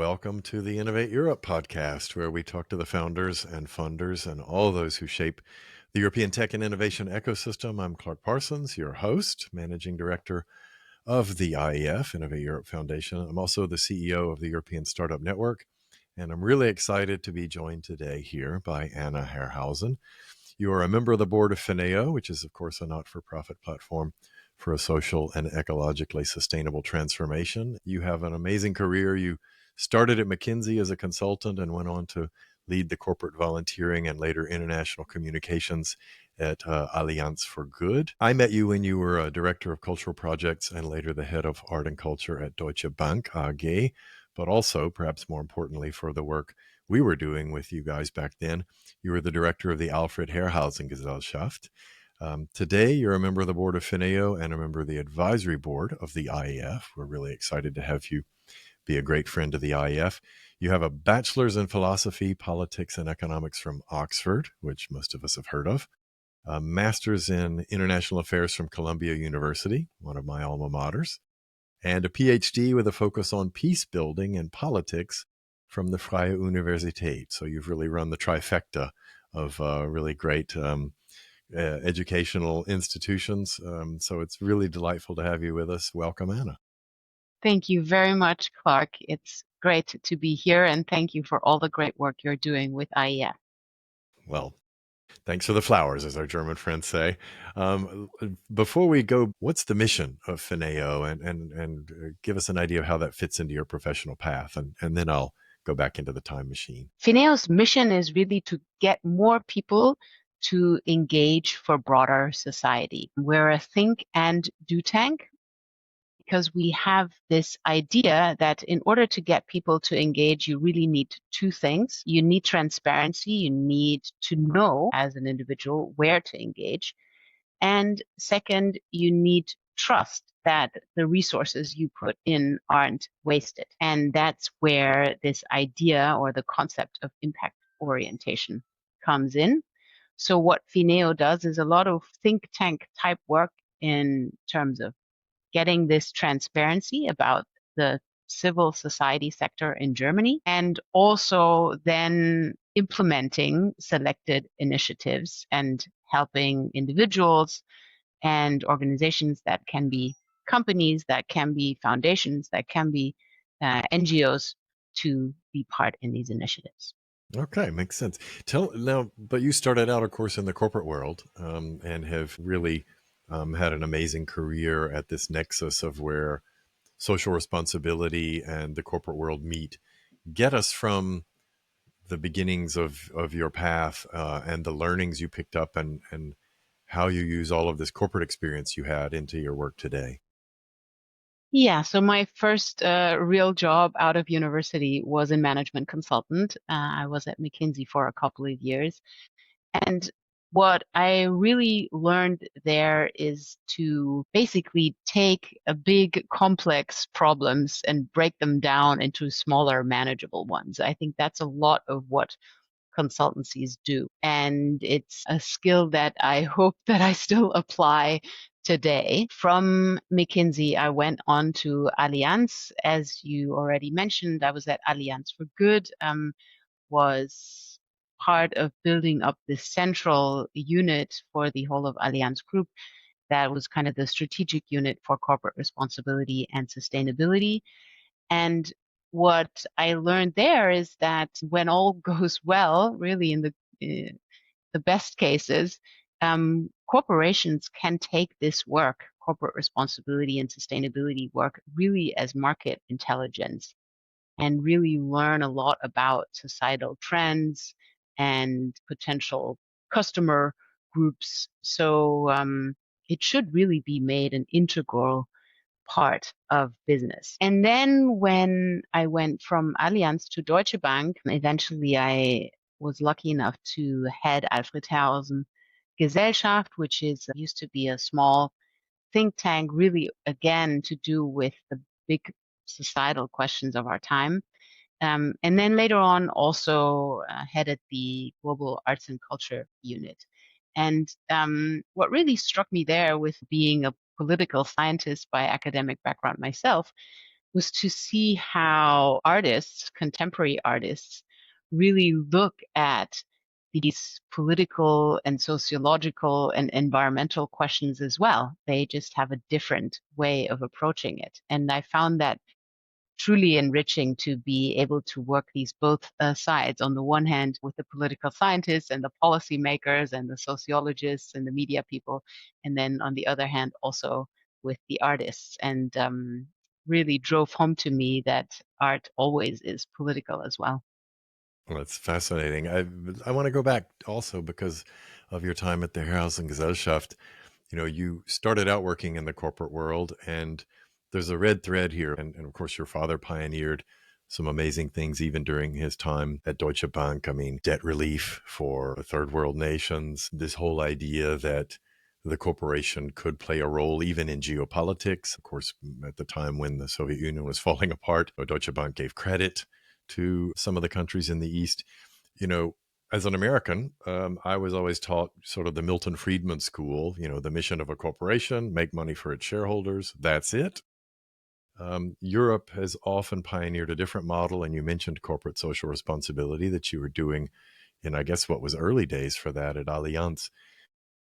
Welcome to the Innovate Europe podcast, where we talk to the founders and funders and all those who shape the European tech and innovation ecosystem. I'm Clark Parsons, your host, managing director of the IE.F, Innovate Europe Foundation. I'm also the CEO of the European Startup Network, and I'm really excited to be joined today here by Anna Herrhausen. You are a member of the board of FINEO, which is, of course, a not-for-profit platform for a social and ecologically sustainable transformation. You have an amazing career. You started at McKinsey as a consultant and went on to lead the corporate volunteering and later international communications at Alliance for Good. I met you when you were a director of cultural projects and later the head of art and culture at Deutsche Bank AG, but also, perhaps more importantly, for the work we were doing with you guys back then. You were the director of the Alfred Herrhausen Gesellschaft. Today, you're a member of the board of FINEO and a member of the advisory board of the IE.F. We're really excited to have you be a great friend of the IE.F. You have a bachelor's in philosophy, politics, and economics from Oxford, which most of us have heard of, a master's in international affairs from Columbia University, one of my alma maters, and a PhD with a focus on peace building and politics from the Freie Universität. So you've really run the trifecta of really great educational institutions. So it's really delightful to have you with us. Welcome, Anna. Thank you very much, Clark. It's great to be here, and thank you for all the great work you're doing with IE.F. Well, thanks for the flowers, as our German friends say. Before we go, what's the mission of FINEO, and give us an idea of how that fits into your professional path, and then I'll go back into the time machine. FINEO's mission is really to get more people to engage for broader society. We're a think and do tank because we have this idea that in order to get people to engage, you really need two things. You need transparency. You need to know as an individual where to engage. And second, you need trust that the resources you put in aren't wasted. And that's where this idea or the concept of impact orientation comes in. So what FINEO does is a lot of think tank type work in terms of getting this transparency about the civil society sector in Germany, and also then implementing selected initiatives and helping individuals and organizations that can be companies, that can be foundations, that can be NGOs to be part in these initiatives. Okay, makes sense. Tell now, but you started out, of course, in the corporate world, and have really had an amazing career at this nexus of where social responsibility and the corporate world meet. Get us from the beginnings of your path and the learnings you picked up, and how you use all of this corporate experience you had into your work today. Yeah, so my first real job out of university was in management consultant. I was at McKinsey for a couple of years. And what I really learned there is to basically take a big complex problems and break them down into smaller manageable ones. I think that's a lot of what consultancies do. And it's a skill that I hope that I still apply today. From McKinsey, I went on to Allianz. As you already mentioned, I was at Alliance for Good, was part of building up this central unit for the whole of Allianz Group. That was kind of the strategic unit for corporate responsibility and sustainability. And what I learned there is that when all goes well, really in the best cases, corporations can take this work, corporate responsibility and sustainability work, really as market intelligence and really learn a lot about societal trends and potential customer groups. So it should really be made an integral part of business. And then when I went from Allianz to Deutsche Bank, eventually I was lucky enough to head Alfred Herrhausen Gesellschaft, which is used to be a small think tank, really again to do with the big societal questions of our time. And then later on, also headed the Global Arts and Culture Unit. And what really struck me there with being a political scientist by academic background myself was to see how artists, contemporary artists, really look at these political and sociological and environmental questions as well. They just have a different way of approaching it. And I found that truly enriching to be able to work these both sides. On the one hand, with the political scientists and the policymakers and the sociologists and the media people, and then on the other hand, also with the artists. And really drove home to me that art always is political as well. Well, that's fascinating. I want to go back also because of your time at the Herrhausen Gesellschaft. You know, you started out working in the corporate world, and there's a red thread here. And of course, your father pioneered some amazing things even during his time at Deutsche Bank. I mean, debt relief for the third world nations, this whole idea that the corporation could play a role even in geopolitics. Of course, at the time when the Soviet Union was falling apart, Deutsche Bank gave credit to some of the countries in the East. You know, as an American, I was always taught sort of the Milton Friedman school, you know, the mission of a corporation, make money for its shareholders. That's it. Europe has often pioneered a different model. And you mentioned corporate social responsibility that you were doing in, I guess, what was early days for that at Allianz.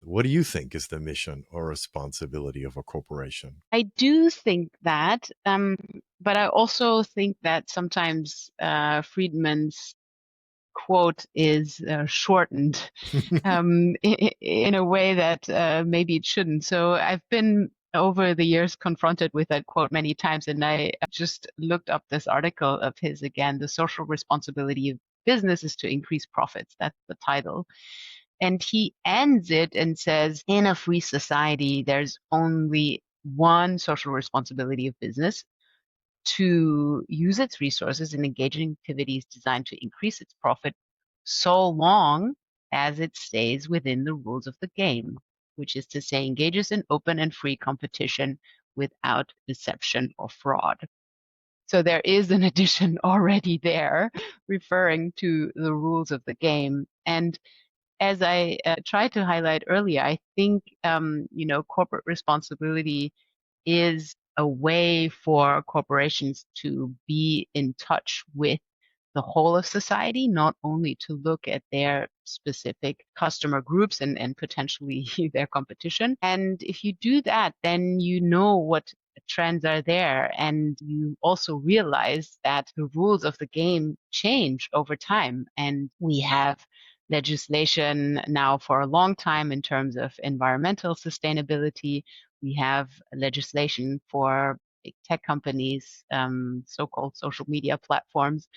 What do you think is the mission or responsibility of a corporation? I do think that, but I also think that sometimes Friedman's quote is shortened in a way that maybe it shouldn't. So I've been over the years confronted with that quote many times, and I just looked up this article of his again. The social responsibility of business is to increase profits. That's the title. And he ends it and says, in a free society, there's only one social responsibility of business: to use its resources in engaging activities designed to increase its profit so long as it stays within the rules of the game, which is to say, engages in open and free competition without deception or fraud. So there is an addition already there referring to the rules of the game. And as I tried to highlight earlier, I think corporate responsibility is a way for corporations to be in touch with the whole of society, not only to look at their specific customer groups and potentially their competition. And if you do that, then you know what trends are there. And you also realize that the rules of the game change over time. And we have legislation now for a long time in terms of environmental sustainability. We have legislation for big tech companies, so-called social media platforms,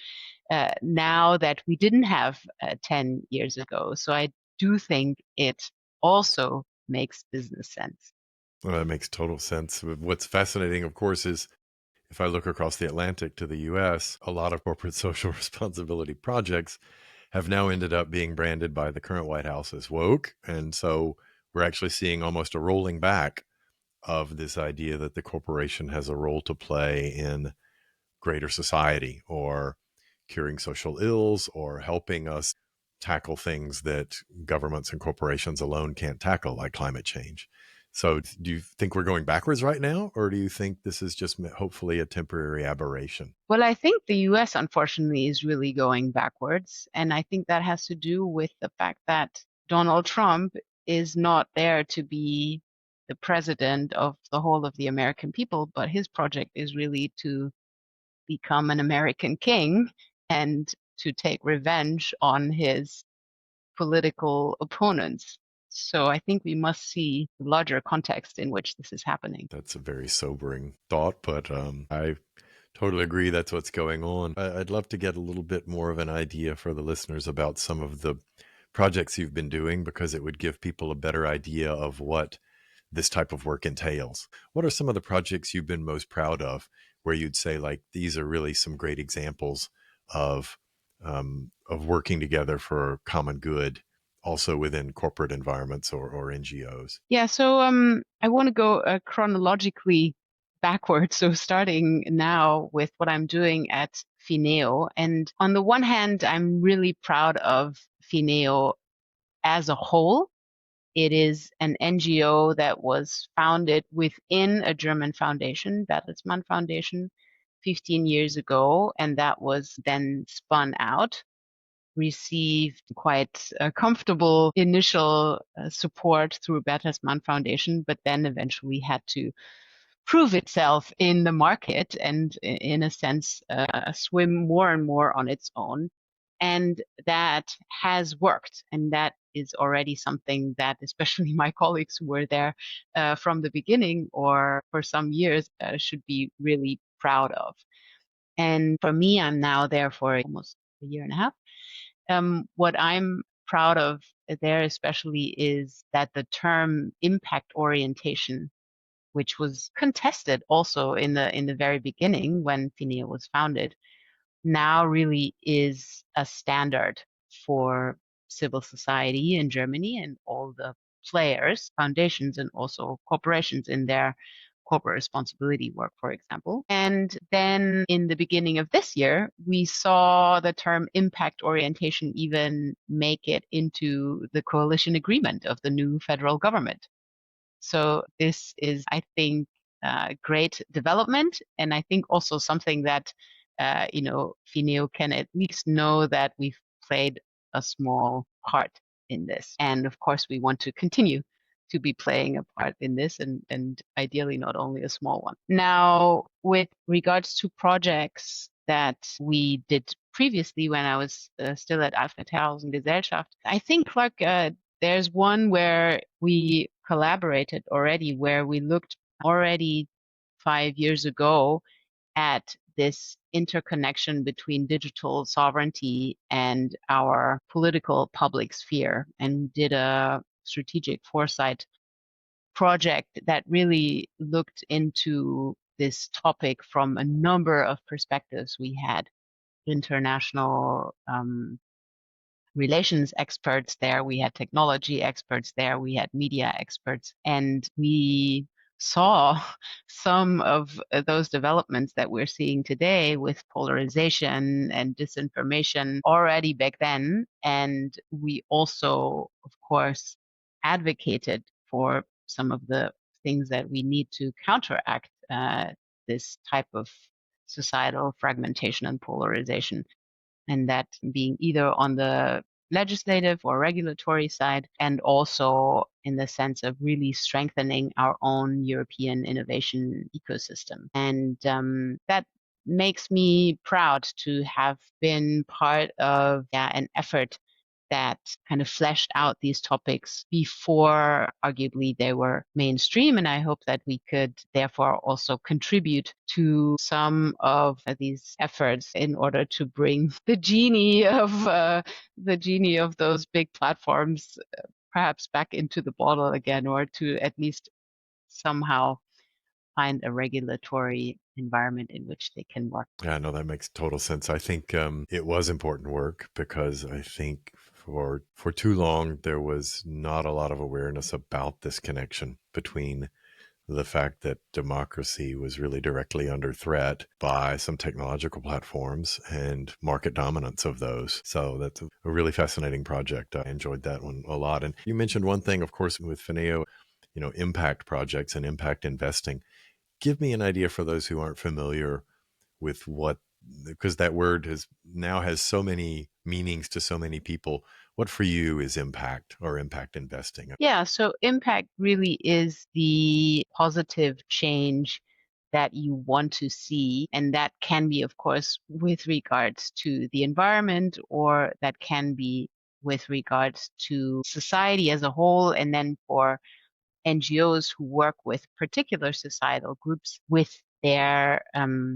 now that we didn't have 10 years ago. So I do think it also makes business sense. Well, that makes total sense. What's fascinating, of course, is if I look across the Atlantic to the US, a lot of corporate social responsibility projects have now ended up being branded by the current White House as woke. And so we're actually seeing almost a rolling back of this idea that the corporation has a role to play in greater society or curing social ills or helping us tackle things that governments and corporations alone can't tackle, like climate change. So, do you think we're going backwards right now, or do you think this is just hopefully a temporary aberration? Well, I think the US, unfortunately, is really going backwards. And I think that has to do with the fact that Donald Trump is not there to be the president of the whole of the American people, but his project is really to become an American king and to take revenge on his political opponents. So I think we must see the larger context in which this is happening. That's a very sobering thought, but I totally agree that's what's going on. I'd love to get a little bit more of an idea for the listeners about some of the projects you've been doing because it would give people a better idea of what this type of work entails. What are some of the projects you've been most proud of where you'd say, like, these are really some great examples of working together for common good, also within corporate environments or NGOs? Yeah, so I want to go chronologically backwards. So starting now with what I'm doing at FINEO. And on the one hand, I'm really proud of FINEO as a whole. It is an NGO that was founded within a German foundation, Bertelsmann Foundation. 15 years ago, and that was then spun out, received quite a comfortable initial support through Bertelsmann Foundation, but then eventually had to prove itself in the market and, in a sense, swim more and more on its own. And that has worked. And that is already something that especially my colleagues who were there from the beginning or for some years should be really proud of. And for me, I'm now there for almost a year and a half. What I'm proud of there especially is that the term impact orientation, which was contested also in the very beginning when FINEO was founded, now really is a standard for civil society in Germany and all the players, foundations, and also corporations in their corporate responsibility work, for example. And then in the beginning of this year, we saw the term impact orientation even make it into the coalition agreement of the new federal government. So this is, I think, great development, and I think also something that FINEO can at least know that we've played a small part in this, and of course we want to continue to be playing a part in this, and ideally not only a small one. Now, with regards to projects that we did previously when I was still at Alfred Herrhausen Gesellschaft, I think, Clark, there's one where we collaborated already, where we looked already 5 years ago at this interconnection between digital sovereignty and our political public sphere, and did a strategic foresight project that really looked into this topic from a number of perspectives. We had international relations experts there, we had technology experts there, we had media experts, and we saw some of those developments that we're seeing today with polarization and disinformation already back then. And we also, of course, advocated for some of the things that we need to counteract this type of societal fragmentation and polarization, and that being either on the legislative or regulatory side, and also in the sense of really strengthening our own European innovation ecosystem. And that makes me proud to have been part of an effort that kind of fleshed out these topics before arguably they were mainstream. And I hope that we could therefore also contribute to some of these efforts in order to bring the genie of those big platforms perhaps back into the bottle again, or to at least somehow find a regulatory environment in which they can work. Yeah, no, that makes total sense. I think it was important work because I think for too long there was not a lot of awareness about this connection between the fact that democracy was really directly under threat by some technological platforms and market dominance of those. So that's a really fascinating project. I enjoyed that one a lot. And you mentioned one thing, of course, with FINEO, impact projects and impact investing. Give me an idea for those who aren't familiar with what, because that word has so many meanings to so many people. What for you is impact or impact investing? Yeah, so impact really is the positive change that you want to see. And that can be, of course, with regards to the environment, or that can be with regards to society as a whole. And then for NGOs who work with particular societal groups with their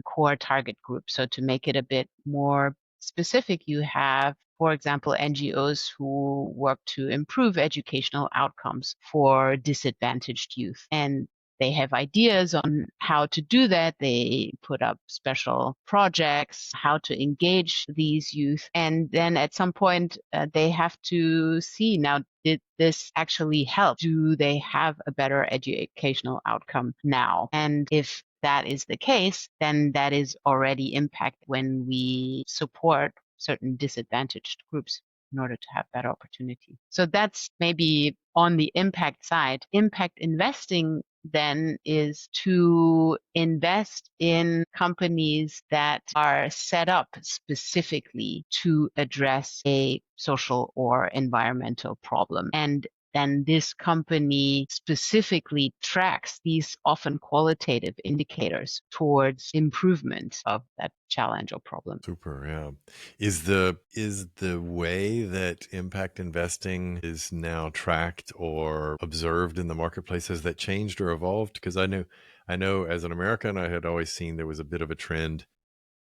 core target group. So to make it a bit more specific, you have, for example, NGOs who work to improve educational outcomes for disadvantaged youth. And they have ideas on how to do that. They put up special projects, how to engage these youth. And then at some point, they have to see, now, did this actually help? Do they have a better educational outcome now? And if that is the case, then that is already impact when we support certain disadvantaged groups in order to have better opportunity. So that's maybe on the impact side. Impact investing then is to invest in companies that are set up specifically to address a social or environmental problem. And then this company specifically tracks these often qualitative indicators towards improvement of that challenge or problem. Super, yeah. Is the way that impact investing is now tracked or observed in the marketplace, has that changed or evolved? Because I know as an American, I had always seen there was a bit of a trend,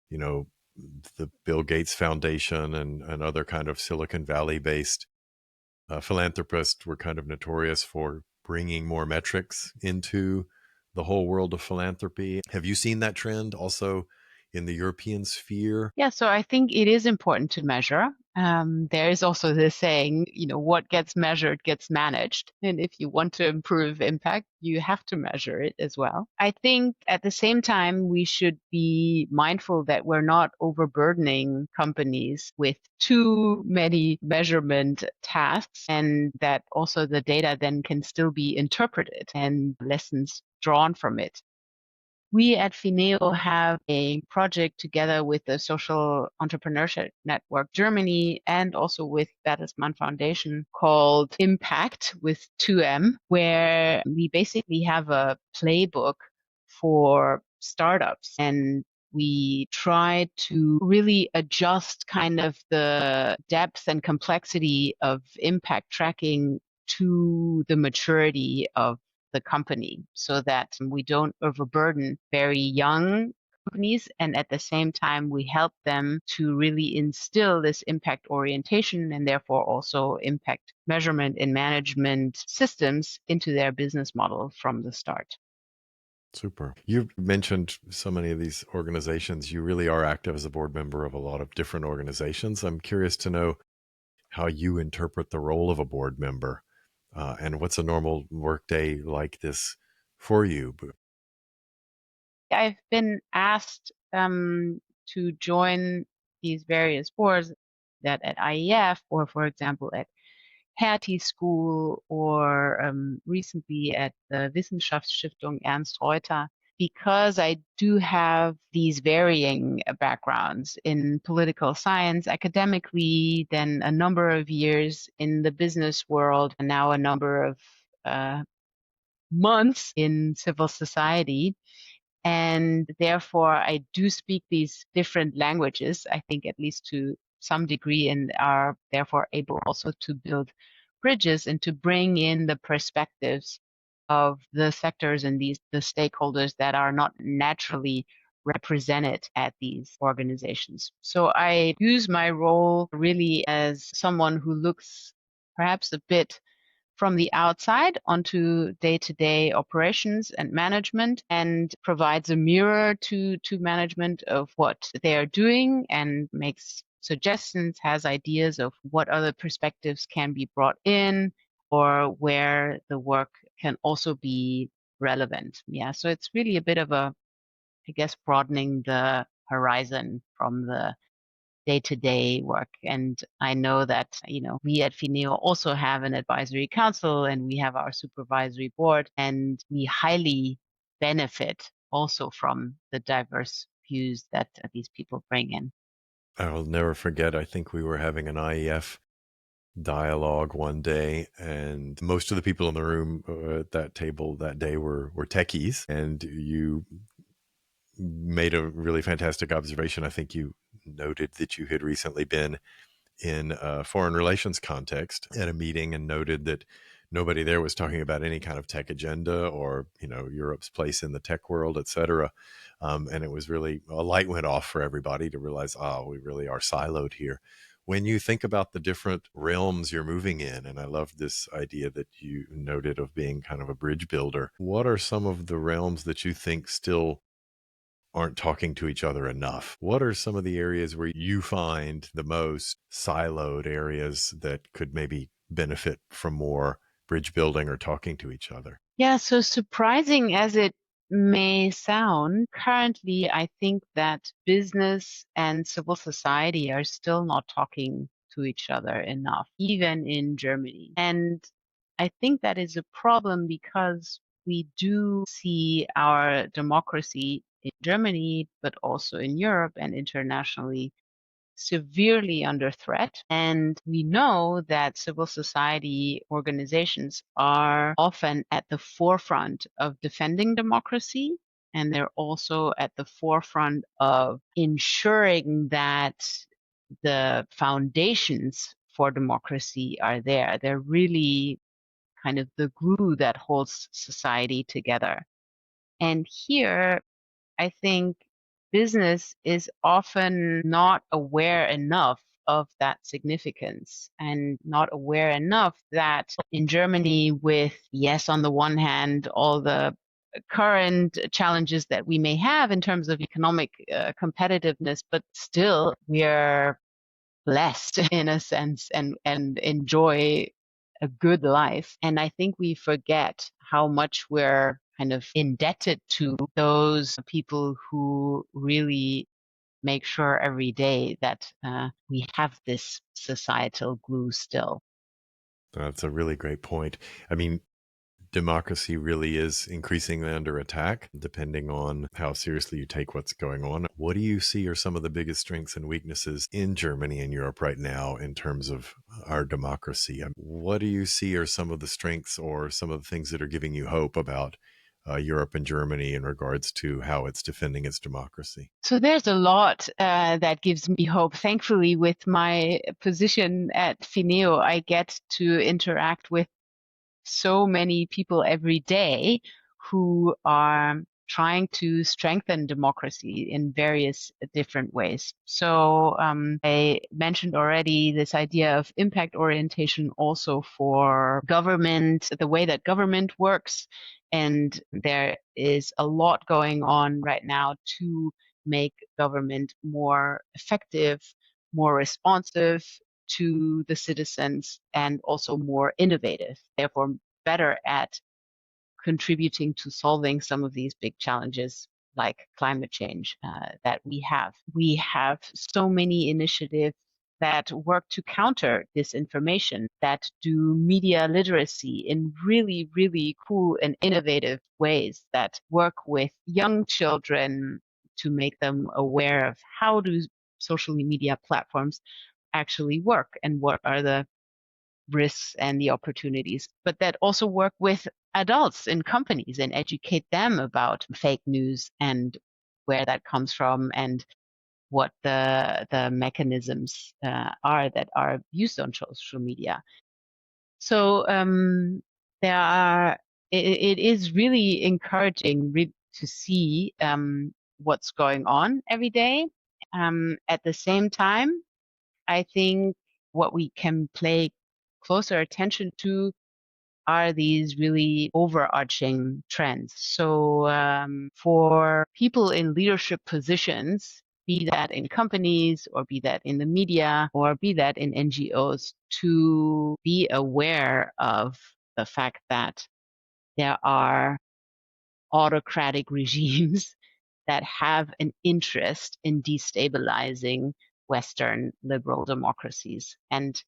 you know, the Bill Gates Foundation and other kind of Silicon Valley based philanthropists were kind of notorious for bringing more metrics into the whole world of philanthropy. Have you seen that trend also in the European sphere? Yeah, so I think it is important to measure. There is also this saying, what gets measured gets managed. And if you want to improve impact, you have to measure it as well. I think at the same time, we should be mindful that we're not overburdening companies with too many measurement tasks, and that also the data then can still be interpreted and lessons drawn from it. We at FINEO have a project together with the Social Entrepreneurship Network Germany and also with Bertelsmann Foundation called Impact with 2M, where we basically have a playbook for startups, and we try to really adjust kind of the depth and complexity of impact tracking to the maturity of the company so that we don't overburden very young companies, and at the same time we help them to really instill this impact orientation and therefore also impact measurement and management systems into their business model from the start. Super. You've mentioned so many of these organizations. You really are active as a board member of a lot of different organizations. I'm curious to know how you interpret the role of a board member, and what's a normal workday like this for you. I've been asked to join these various boards, that at IE.F or, for example, at Hertie School or recently at the Wissenschaftsstiftung Ernst Reuter, because I do have these varying backgrounds in political science academically, then a number of years in the business world, and now a number of months in civil society. And therefore, I do speak these different languages, I think, at least to some degree, and are therefore able also to build bridges and to bring in the perspectives of the sectors and the stakeholders that are not naturally represented at these organizations. So I use my role really as someone who looks perhaps a bit from the outside onto day-to-day operations and management, and provides a mirror to management of what they are doing and makes suggestions, has ideas of what other perspectives can be brought in or where the work can also be relevant. Yeah, so it's really a bit of I guess, broadening the horizon from the day-to-day work. And I know that, we at FINEO also have an advisory council and we have our supervisory board, and we highly benefit also from the diverse views that these people bring in. I will never forget, I think we were having an IE.F dialogue one day, and most of the people in the room at that table that day were techies, and you made a really fantastic observation. I think you noted that you had recently been in a foreign relations context at a meeting and noted that nobody there was talking about any kind of tech agenda or, Europe's place in the tech world, et cetera. And it was really, a light went off for everybody to realize, we really are siloed here. When you think about the different realms you're moving in, and I love this idea that you noted of being kind of a bridge builder, what are some of the realms that you think still aren't talking to each other enough? What are some of the areas where you find the most siloed areas that could maybe benefit from more bridge building or talking to each other? Yeah, so surprising as it may sound, currently I think that business and civil society are still not talking to each other enough, even in Germany. And I think that is a problem because we do see our democracy in Germany, but also in Europe and internationally, severely under threat. And we know that civil society organizations are often at the forefront of defending democracy. And they're also at the forefront of ensuring that the foundations for democracy are there. They're really kind of the glue that holds society together. And here, I think business is often not aware enough of that significance and not aware enough that in Germany, with, yes, on the one hand, all the current challenges that we may have in terms of economic competitiveness, but still we are blessed in a sense and enjoy a good life. And I think we forget how much we're kind of indebted to those people who really make sure every day that we have this societal glue still. That's a really great point. I mean, democracy really is increasingly under attack, depending on how seriously you take what's going on. What do you see are some of the biggest strengths and weaknesses in Germany and Europe right now in terms of our democracy? What do you see are some of the strengths or some of the things that are giving you hope about Europe and Germany in regards to how it's defending its democracy? So there's a lot that gives me hope. Thankfully, with my position at FINEO, I get to interact with so many people every day who are trying to strengthen democracy in various different ways. So I mentioned already this idea of impact orientation also for government, the way that government works. And there is a lot going on right now to make government more effective, more responsive to the citizens, and also more innovative, therefore better at contributing to solving some of these big challenges like climate change that we have. We have so many initiatives that work to counter disinformation, that do media literacy in really, really cool and innovative ways, that work with young children to make them aware of how do social media platforms actually work and what are the risks and the opportunities, but that also work with adults in companies and educate them about fake news and where that comes from and what the mechanisms are that are used on social media. So there are. It is really encouraging to see what's going on every day. At the same time, I think what we can pay closer attention to are these really overarching trends. So for people in leadership positions, be that in companies or be that in the media or be that in NGOs, to be aware of the fact that there are autocratic regimes that have an interest in destabilizing Western liberal democracies, and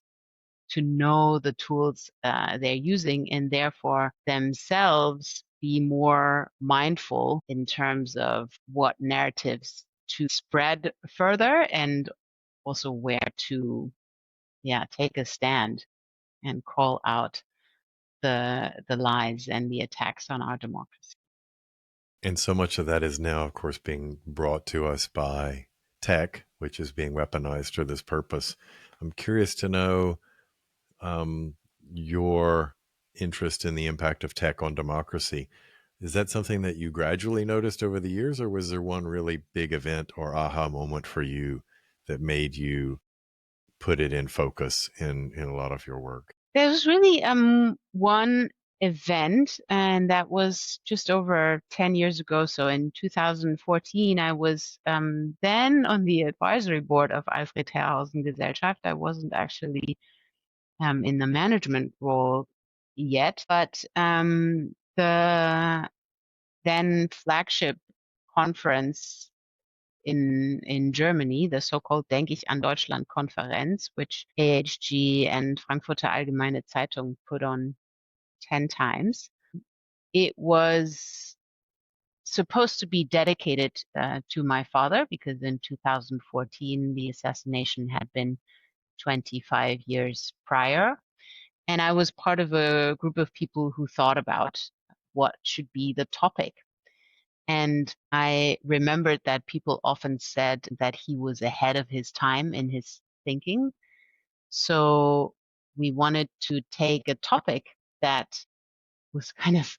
to know the tools they're using and therefore themselves be more mindful in terms of what narratives to spread further and also where to take a stand and call out the lies and the attacks on our democracy. And so much of that is now, of course, being brought to us by tech, which is being weaponized for this purpose. I'm curious to know your interest in the impact of tech on democracy. Is that something that you gradually noticed over the years, or was there one really big event or aha moment for you that made you put it in focus in a lot of your work? There was really one event, and that was just over 10 years ago. So in 2014, I was then on the advisory board of Alfred Herrhausen Gesellschaft. I wasn't actually in the management role yet, but the then flagship conference in Germany, the so-called Denk ich an Deutschland Konferenz, which AHG and Frankfurter Allgemeine Zeitung put on 10 times. it was supposed to be dedicated to my father, because in 2014 the assassination had been 25 years prior. And I was part of a group of people who thought about what should be the topic. And I remembered that people often said that he was ahead of his time in his thinking. So we wanted to take a topic that was kind of,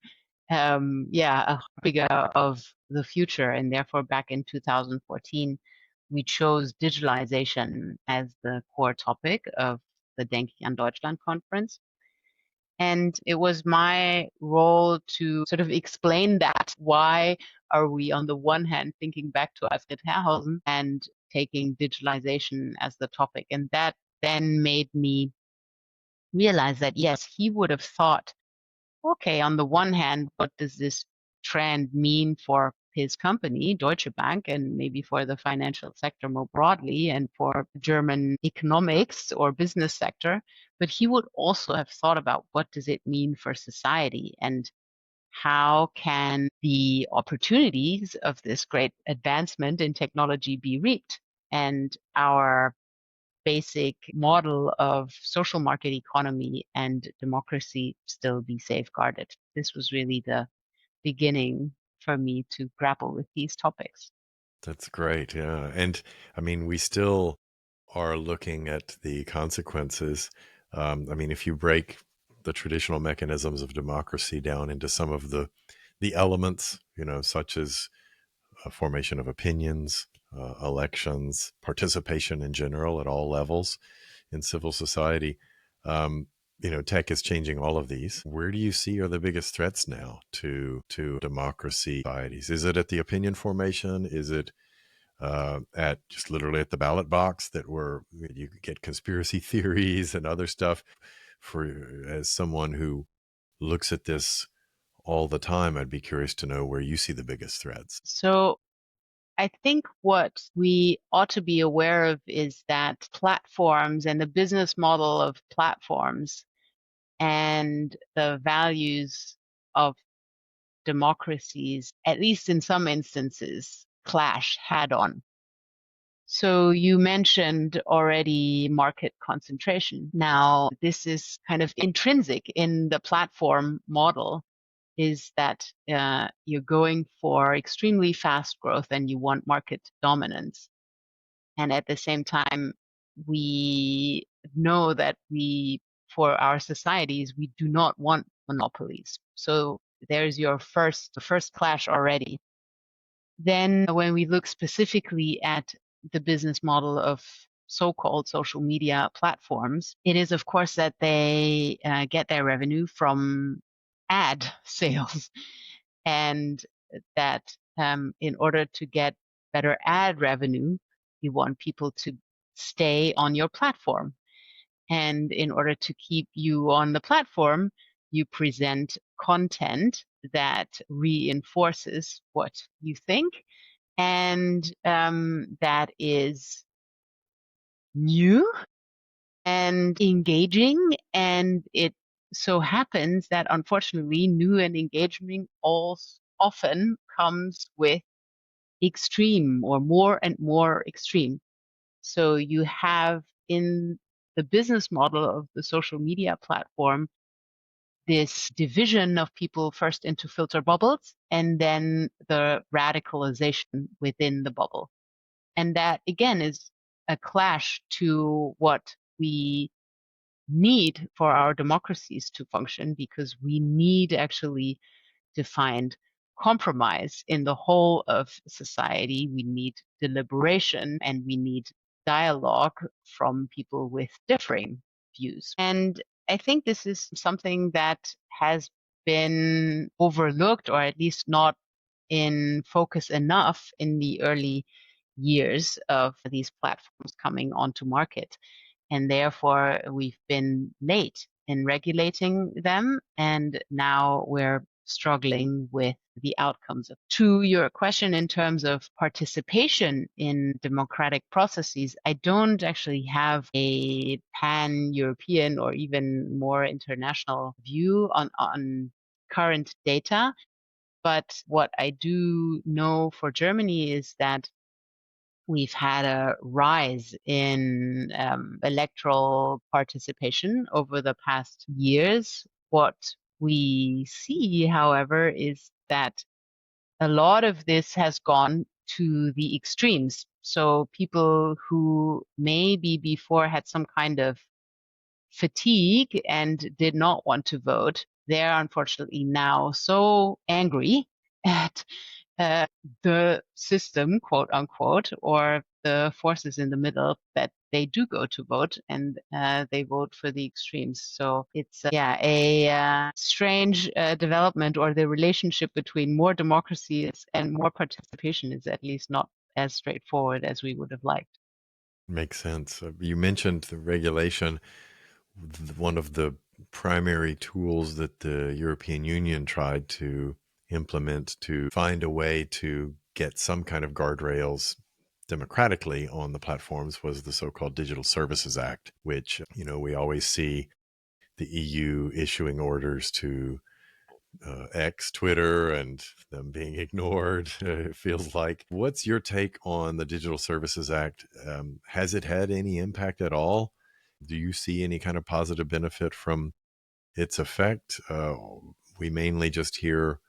a figure of the future. And therefore, back in 2014, we chose digitalization as the core topic of the Denke ich an Deutschland conference. And it was my role to sort of explain that. Why are we, on the one hand, thinking back to Alfred Herrhausen and taking digitalization as the topic? And that then made me realize that, yes, he would have thought, okay, on the one hand, what does this trend mean for his company, Deutsche Bank, and maybe for the financial sector more broadly, and for German economics or business sector? But he would also have thought about, what does it mean for society, and how can the opportunities of this great advancement in technology be reaped, and our basic model of social market economy and democracy still be safeguarded. This was really the beginning for me to grapple with these topics. That's great. Yeah. And I mean, we still are looking at the consequences. I mean, if you break the traditional mechanisms of democracy down into some of the elements, such as formation of opinions, elections, participation in general at all levels in civil society. Tech is changing all of these. Where do you see are the biggest threats now to democracy societies? Is it at the opinion formation? Is it at just literally at the ballot box where you get conspiracy theories and other stuff? As someone who looks at this all the time, I'd be curious to know where you see the biggest threats. So I think what we ought to be aware of is that platforms and the business model of platforms and the values of democracies, at least in some instances, clash head on. So you mentioned already market concentration. Now, this is kind of intrinsic in the platform model, is that you're going for extremely fast growth and you want market dominance. And at the same time, we know that for our societies, we do not want monopolies. So there's the first clash already. Then when we look specifically at the business model of so-called social media platforms, it is, of course, that they get their revenue from ad sales, and that in order to get better ad revenue, you want people to stay on your platform. And in order to keep you on the platform, you present content that reinforces what you think, and that is new and engaging. And it so happens that, unfortunately, new and engaging often comes with extreme, or more and more extreme. So you have, in the business model of the social media platform, this division of people, first into filter bubbles and then the radicalization within the bubble. And that, again, is a clash to what we need for our democracies to function, because we need actually to find compromise in the whole of society. We need deliberation and we need dialogue from people with differing views. And I think this is something that has been overlooked, or at least not in focus enough, in the early years of these platforms coming onto market. And therefore, we've been late in regulating them, and now we're struggling with the outcomes of. To your question in terms of participation in democratic processes, I don't actually have a pan-European or even more international view on current data. But what I do know for Germany is that we've had a rise in electoral participation over the past years. What we see, however, is that a lot of this has gone to the extremes. So people who maybe before had some kind of fatigue and did not want to vote, they're unfortunately now so angry at uh, the system, quote unquote, or the forces in the middle that they do go to vote and they vote for the extremes. So it's a strange development, or the relationship between more democracies and more participation is at least not as straightforward as we would have liked. Makes sense. You mentioned the regulation. One of the primary tools that the European Union tried to implement to find a way to get some kind of guardrails democratically on the platforms was the so-called Digital Services Act, which, we always see the EU issuing orders to X, Twitter, and them being ignored. It feels like. What's your take on the Digital Services Act? Has it had any impact at all? Do you see any kind of positive benefit from its effect? We mainly just hear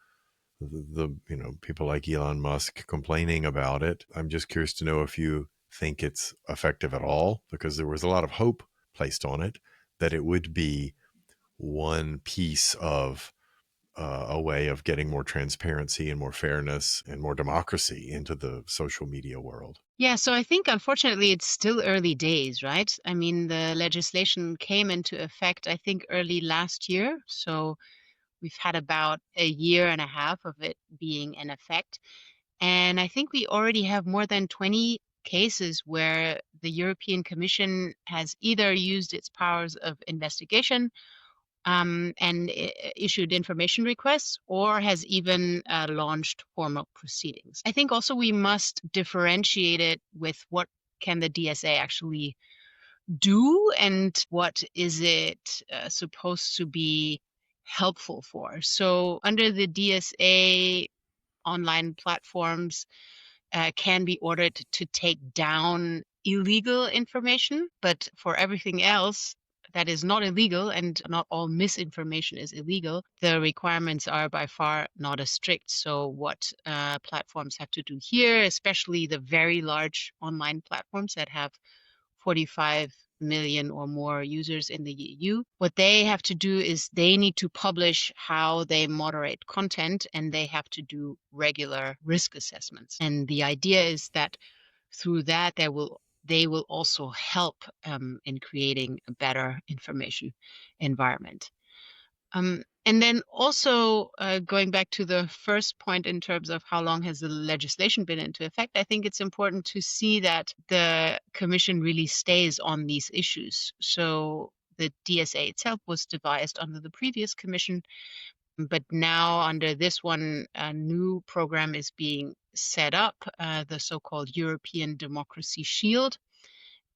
the people like Elon Musk complaining about it. I'm just curious to know if you think it's effective at all, because there was a lot of hope placed on it that it would be one piece of a way of getting more transparency and more fairness and more democracy into the social media world. Yeah, so I think unfortunately it's still early days, right? I mean, the legislation came into effect, I think, early last year. So we've had about a year and a half of it being in effect. And I think we already have more than 20 cases where the European Commission has either used its powers of investigation and issued information requests, or has even launched formal proceedings. I think also we must differentiate it with what can the DSA actually do and what is it supposed to be helpful for. So under the DSA, online platforms can be ordered to take down illegal information, but for everything else that is not illegal, and not all misinformation is illegal, the requirements are by far not as strict. So what platforms have to do here, especially the very large online platforms that have 45 million or more users in the EU. What they have to do is they need to publish how they moderate content, and they have to do regular risk assessments. And the idea is that through that, they will also help in creating a better information environment. And then also going back to the first point in terms of how long has the legislation been into effect, I think it's important to see that the Commission really stays on these issues. So the DSA itself was devised under the previous Commission, but now under this one, a new program is being set up, the so-called European Democracy Shield.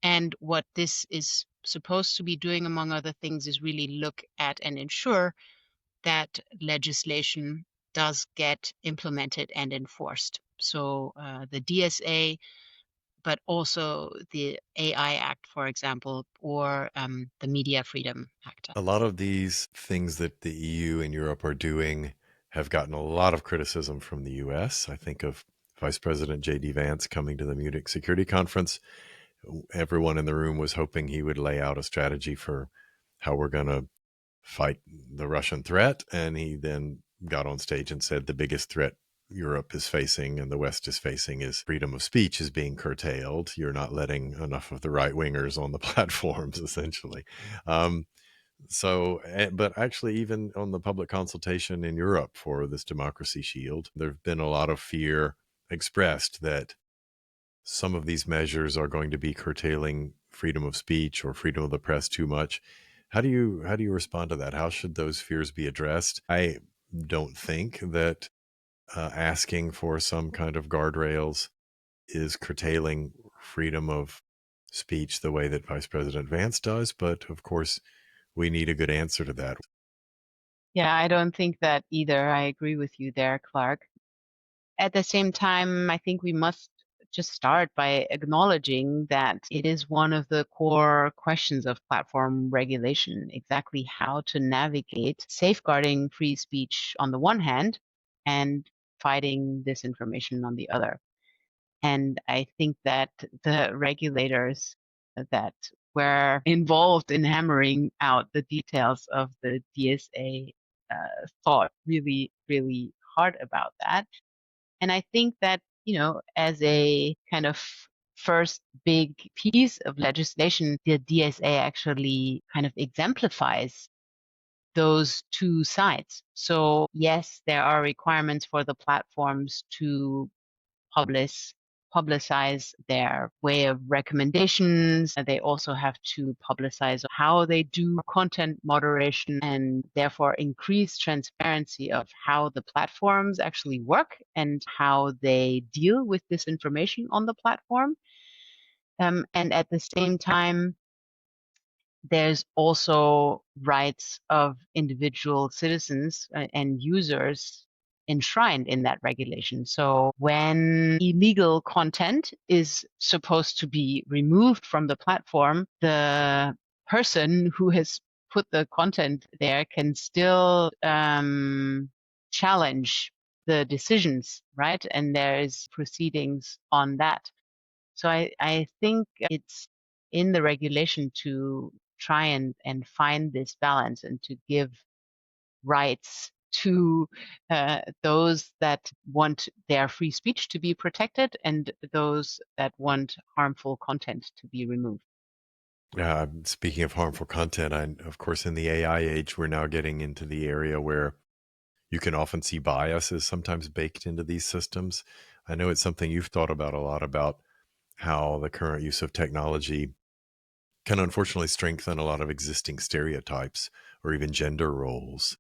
And what this is supposed to be doing, among other things, is really look at and ensure that legislation does get implemented and enforced. So the DSA, but also the AI Act, for example, or the Media Freedom Act. A lot of these things that the EU and Europe are doing have gotten a lot of criticism from the US. I think of Vice President J.D. Vance coming to the Munich Security Conference. Everyone in the room was hoping he would lay out a strategy for how we're going to fight the Russian threat. And he then got on stage and said the biggest threat Europe is facing and the West is facing is freedom of speech is being curtailed. You're not letting enough of the right wingers on the platforms, essentially. But actually, even on the public consultation in Europe for this democracy shield, there have been a lot of fear expressed that some of these measures are going to be curtailing freedom of speech or freedom of the press too much. How do you respond to that? How should those fears be addressed? I don't think that asking for some kind of guardrails is curtailing freedom of speech the way that Vice President Vance does, but of course, we need a good answer to that. Yeah, I don't think that either. I agree with you there, Clark. At the same time, I think we must just start by acknowledging that it is one of the core questions of platform regulation, exactly how to navigate safeguarding free speech on the one hand and fighting disinformation on the other. And I think that the regulators that were involved in hammering out the details of the DSA thought really, really hard about that. And I think that, as a kind of first big piece of legislation, the DSA actually kind of exemplifies those two sides. So yes, there are requirements for the platforms to publish publicize their way of recommendations. They also have to publicize how they do content moderation and therefore increase transparency of how the platforms actually work and how they deal with disinformation on the platform. And at the same time, there's also rights of individual citizens and users enshrined in that regulation. So when illegal content is supposed to be removed from the platform, the person who has put the content there can still challenge the decisions, right? And there is proceedings on that. So I think it's in the regulation to try and find this balance and to give rights to those that want their free speech to be protected and those that want harmful content to be removed. Speaking of harmful content, of course, in the AI age, we're now getting into the area where you can often see biases sometimes baked into these systems. I know it's something you've thought about a lot about how the current use of technology can unfortunately strengthen a lot of existing stereotypes or even gender roles.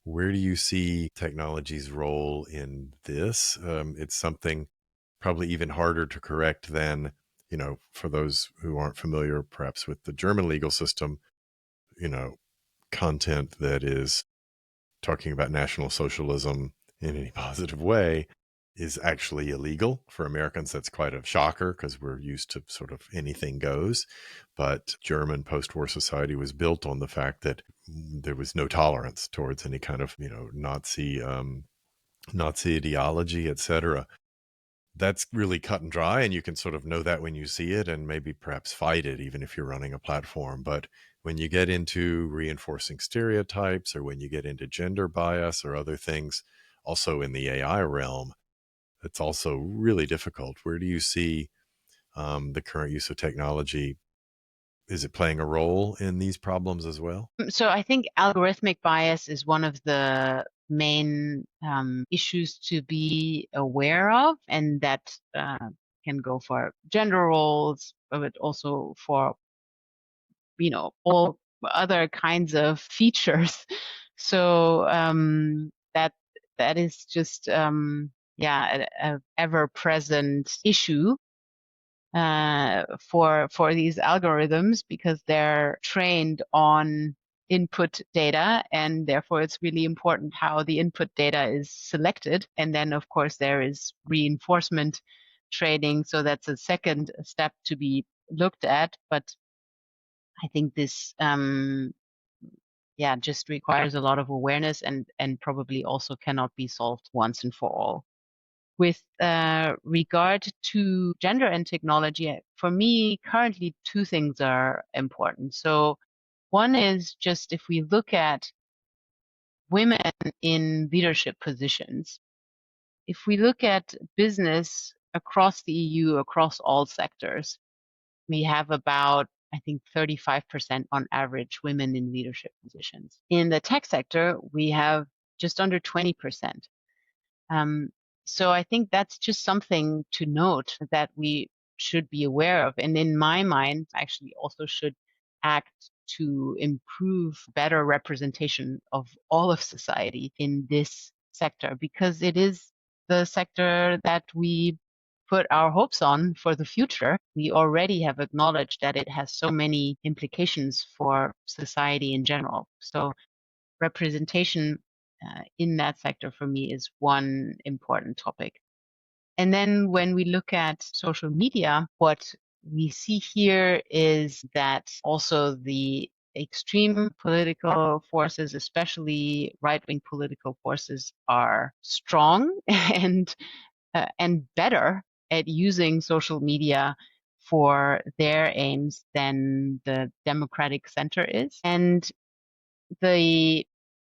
Where do you see technology's role in this? It's something probably even harder to correct than, for those who aren't familiar perhaps with the German legal system, you know, content that is talking about National Socialism in any positive way is actually illegal. For Americans, that's quite a shocker because we're used to sort of anything goes. But German post war society was built on the fact that there was no tolerance towards any kind of, Nazi ideology, etc. That's really cut and dry, and you can sort of know that when you see it and maybe perhaps fight it, even if you're running a platform. But when you get into reinforcing stereotypes or when you get into gender bias or other things, also in the AI realm, it's also really difficult. Where do you see the current use of technology? Is it playing a role in these problems as well? So I think algorithmic bias is one of the main issues to be aware of, and that can go for gender roles, but also for all other kinds of features. So that is just a ever present issue for these algorithms because they're trained on input data, and therefore it's really important how the input data is selected. And then, of course, there is reinforcement training. So that's a second step to be looked at. But I think this, just requires a lot of awareness and probably also cannot be solved once and for all. With regard to gender and technology, for me, currently two things are important. So one is just if we look at women in leadership positions, if we look at business across the EU, across all sectors, we have about, I think, 35% on average women in leadership positions. In the tech sector, we have just under 20%. Um, so I think that's just something to note that we should be aware of. And in my mind, actually also should act to improve better representation of all of society in this sector, because it is the sector that we put our hopes on for the future. We already have acknowledged that it has so many implications for society in general. So representation in that sector for me is one important topic. And then when we look at social media, what we see here is that also the extreme political forces, especially right-wing political forces, are strong and better at using social media for their aims than the democratic center is. And the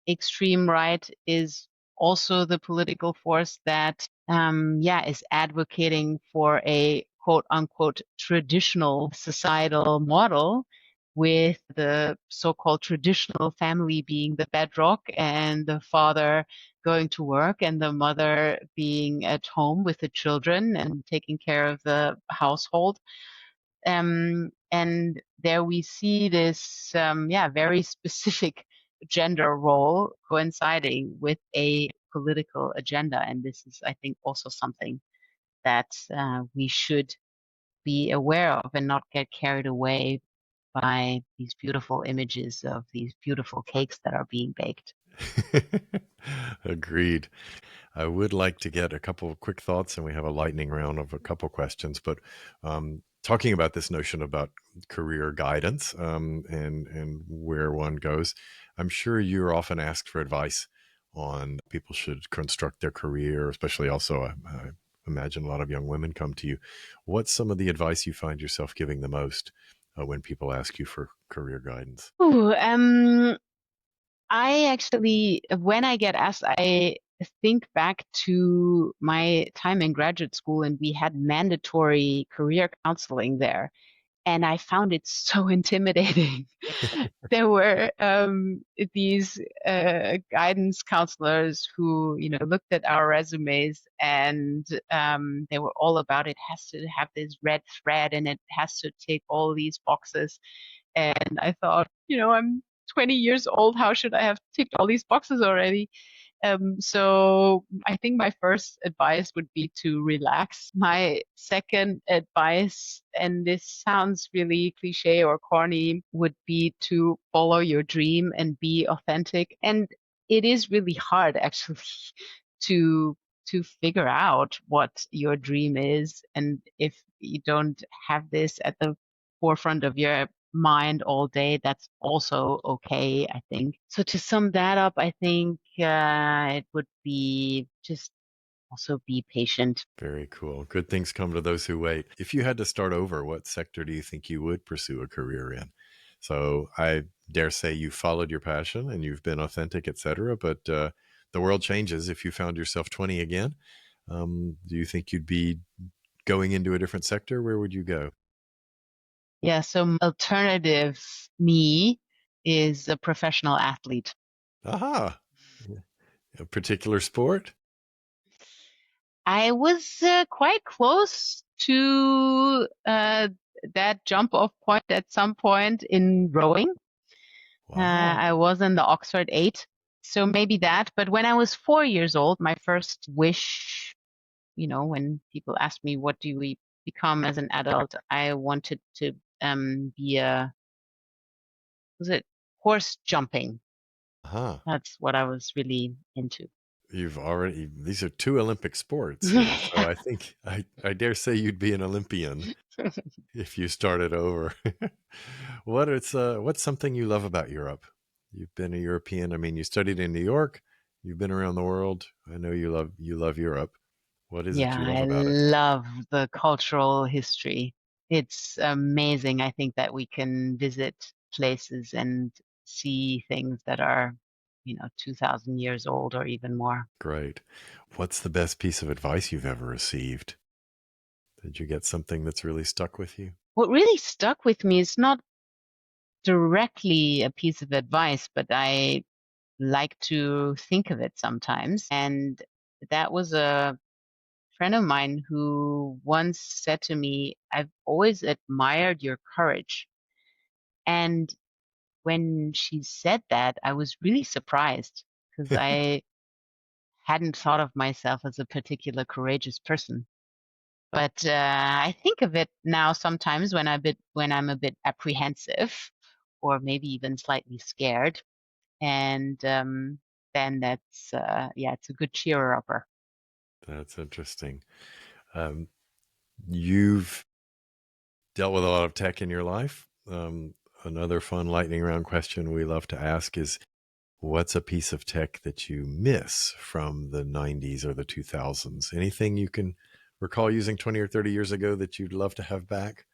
extreme right is also the political force that is advocating for a quote unquote traditional societal model, with the so-called traditional family being the bedrock and the father going to work and the mother being at home with the children and taking care of the household. And there we see this, very specific gender role coinciding with a political agenda. And this is, I think, also something that we should be aware of and not get carried away by these beautiful images of these beautiful cakes that are being baked. Agreed. I would like to get a couple of quick thoughts, and we have a lightning round of a couple questions. But talking about this notion about career guidance and where one goes, I'm sure you're often asked for advice on people should construct their career, especially also, I imagine a lot of young women come to you. What's some of the advice you find yourself giving the most when people ask you for career guidance? Ooh, I actually, when I get asked, I think back to my time in graduate school, and we had mandatory career counseling there. And I found it so intimidating. There were these guidance counselors who, looked at our resumes, and they were all about it has to have this red thread and it has to tick all these boxes. And I thought, I'm 20 years old. How should I have ticked all these boxes already? So I think my first advice would be to relax. My second advice, and this sounds really cliche or corny, would be to follow your dream and be authentic. And it is really hard actually to figure out what your dream is. And if you don't have this at the forefront of your mind all day, that's also okay, I think. So to sum that up, I think it would be just also be patient. Very cool. Good things come to those who wait. If you had to start over, what sector do you think you would pursue a career in? So I dare say you followed your passion and you've been authentic, etc. But the world changes. If you found yourself 20 again, do you think you'd be going into a different sector? Where would you go? Yeah, so alternative me is a professional athlete. Aha. A particular sport? I was quite close to that jump off point at some point in rowing. Wow. I was in the Oxford 8, so maybe that. But when I was 4 years old, my first wish, when people ask me, what do we become as an adult? I wanted to be was it horse jumping? Huh. That's what I was really into. These are two Olympic sports here. So I think I dare say you'd be an Olympian if you started over. What's something you love about Europe? You've been a European. I mean, you studied in New York. You've been around the world. I know you love Europe. What is it Yeah, you love I about it? love the cultural history. It's amazing. I think that we can visit places and see things that are, 2,000 years old or even more. Great. What's the best piece of advice you've ever received? Did you get something that's really stuck with you? What really stuck with me is not directly a piece of advice, but I like to think of it sometimes. And that was a friend of mine who once said to me, I've always admired your courage. And when she said that, I was really surprised because I hadn't thought of myself as a particular courageous person. But I think of it now sometimes when I'm a bit apprehensive or maybe even slightly scared. and then that's yeah, it's a good cheer upper. That's interesting. Um, you've dealt with a lot of tech in your life. Another fun lightning round question we love to ask is, what's a piece of tech that you miss from the 90s or the 2000s? Anything you can recall using 20 or 30 years ago that you'd love to have back?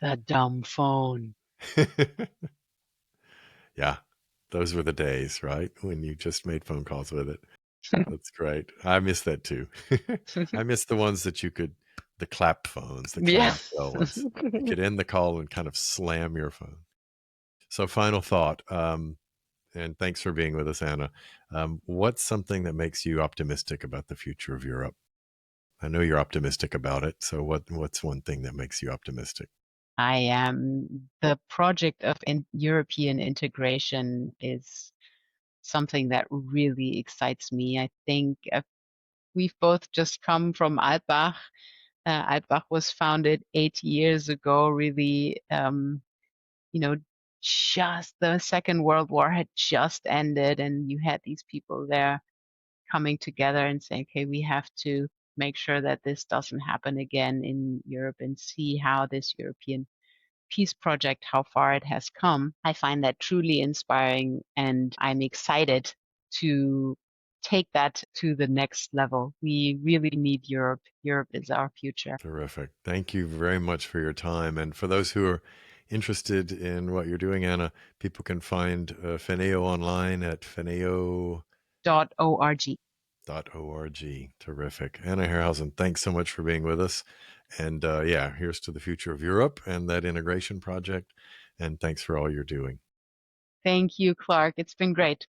The dumb phone. Yeah, those were the days, right? When you just made phone calls with it. That's great. I miss that too. I miss the ones that you could, the clap phones, the Yes. clamshell ones. You could end the call and kind of slam your phone. So, final thought, and thanks for being with us, Anna. What's something that makes you optimistic about the future of Europe? I know you're optimistic about it. So, what's one thing that makes you optimistic? I am. The project of European integration is something that really excites me. I think we've both just come from Altbach. Altbach was founded 8 years ago, really, you know, just the Second World War had just ended, and you had these people there coming together and saying, okay, we have to make sure that this doesn't happen again in Europe and see how this European peace project, how far it has come. I find that truly inspiring, and I'm excited to take that to the next level. We really need Europe. Europe is our future. Terrific. Thank you very much for your time. And for those who are interested in what you're doing, Anna, people can find FINEO online at fineo.org. .org. Terrific. Anna Herrhausen, thanks so much for being with us. And yeah, here's to the future of Europe and that integration project. And thanks for all you're doing. Thank you, Clark. It's been great.